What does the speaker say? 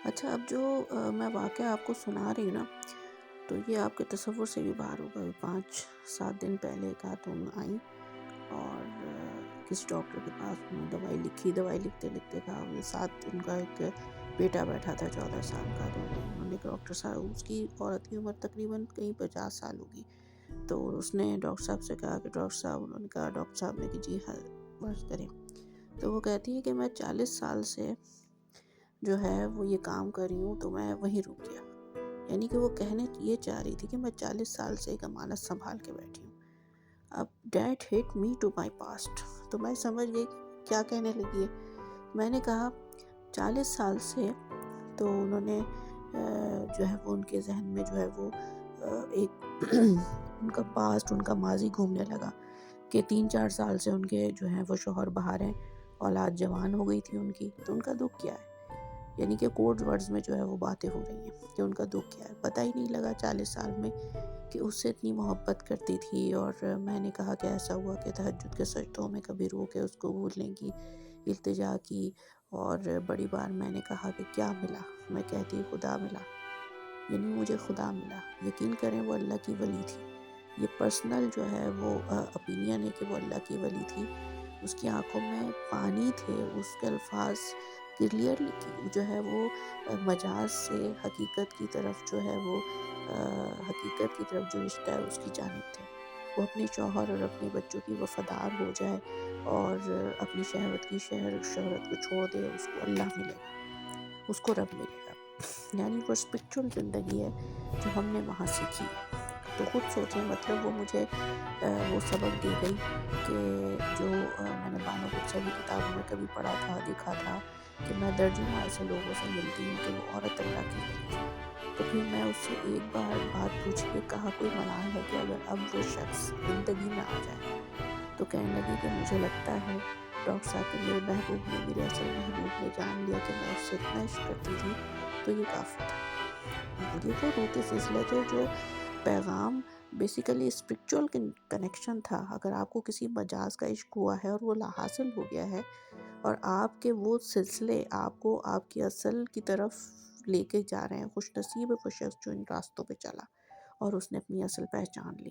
اچھا، اب جو میں واقعہ آپ کو سنا رہی ہوں نا، تو یہ آپ کے تصور سے بھی باہر ہوگا۔ 5-7 دن پہلے کا تم آئیں اور کسی ڈاکٹر کے پاس انہوں نے دوائی لکھی، دوائی لکھتے لکھتے کہا وہ 7 ان کا ایک بیٹا بیٹھا تھا 14 سال کا، تو انہوں نے ڈاکٹر صاحب، اس کی عورت کی عمر تقریباً کہیں 50 سال ہوگی، تو اس نے ڈاکٹر صاحب سے کہا کہ ڈاکٹر صاحب، انہوں نے کہا ڈاکٹر صاحب نے کہ جی ہاں فرض کریں، تو وہ کہتی ہے کہ میں 40 سال سے جو ہے وہ یہ کام کر رہی ہوں، تو میں وہیں رک گیا۔ یعنی کہ وہ کہنے یہ چاہ رہی تھی کہ میں 40 سال سے ایک امانت سنبھال کے بیٹھی ہوں۔ اب that hit me to my past, تو میں سمجھ گئی کہ کیا کہنے لگی ہے۔ میں نے کہا 40 سال سے، تو انہوں نے جو ہے وہ ان کے ذہن میں جو ہے وہ ایک ان کا پاسٹ، ان کا ماضی گھومنے لگا کہ 3-4 سال سے ان کے جو ہیں وہ شوہر باہر ہیں، اولاد جوان ہو گئی تھی ان کی، تو ان کا دکھ کیا ہے؟ یعنی کہ کوڈ ورڈز میں جو ہے وہ باتیں ہو رہی ہیں کہ ان کا دکھ کیا ہے۔ پتہ ہی نہیں لگا 40 سال میں کہ اس سے اتنی محبت کرتی تھی، اور میں نے کہا کہ ایسا ہوا کہ تہجد کے سجدوں میں کبھی رو کے اس کو بھولنے کی التجا کی، اور بڑی بار میں نے کہا کہ کیا ملا؟ میں کہتی خدا ملا، یعنی مجھے خدا ملا۔ یقین کریں وہ اللہ کی ولی تھی، یہ پرسنل جو ہے وہ اپینین ہے کہ وہ اللہ کی ولی تھی۔ اس کی آنکھوں میں پانی تھے، اس کے الفاظ کلیئرلی جو ہے وہ مجاز سے حقیقت کی طرف جو ہے وہ حقیقت کی طرف جو رشتہ ہے اس کی جانب تھے۔ وہ اپنے شوہر اور اپنے بچوں کی وفادار ہو جائے اور اپنی شہوت کی شہرت کو چھوڑ دے، اس کو اللہ ملے گا، اس کو رب ملے گا۔ یعنی وہ اسپرچول زندگی ہے جو ہم نے وہاں سیکھی ہے۔ تو خود سوچیں، مطلب وہ مجھے وہ سبق دے گئی کہ جو میں نے بانو قدسیہ کی کتابوں میں کبھی پڑھا تھا، دیکھا تھا کہ میں درجنوں ایسے لوگوں سے ملتی ہوں کہ وہ عورت اللہ کی ولی تھی۔ تو پھر میں اس سے ایک بار بات پوچھی کہ کہا کوئی ملال ہے کہ اگر اب وہ شخص زندگی میں آ جائے؟ تو کہنے لگی کہ مجھے لگتا ہے ڈاکٹر صاحب کہ میرے محبوب نے، میرے اصل محبوب نے جان لیا کہ میں اس سے اتنا عشق کرتی تھی، تو یہ کافی تھا۔ یہ وہ روح کے سلسلے تھے جو پیغام بیسیکلی اسپرچول کنیکشن تھا۔ اگر آپ کو کسی مجاز کا عشق ہوا ہے اور وہ حاصل ہو گیا ہے، اور آپ کے وہ سلسلے آپ کو آپ کی اصل کی طرف لے کے جا رہے ہیں، خوش نصیب ہے وہ شخص جو ان راستوں پہ چلا اور اس نے اپنی اصل پہچان لی۔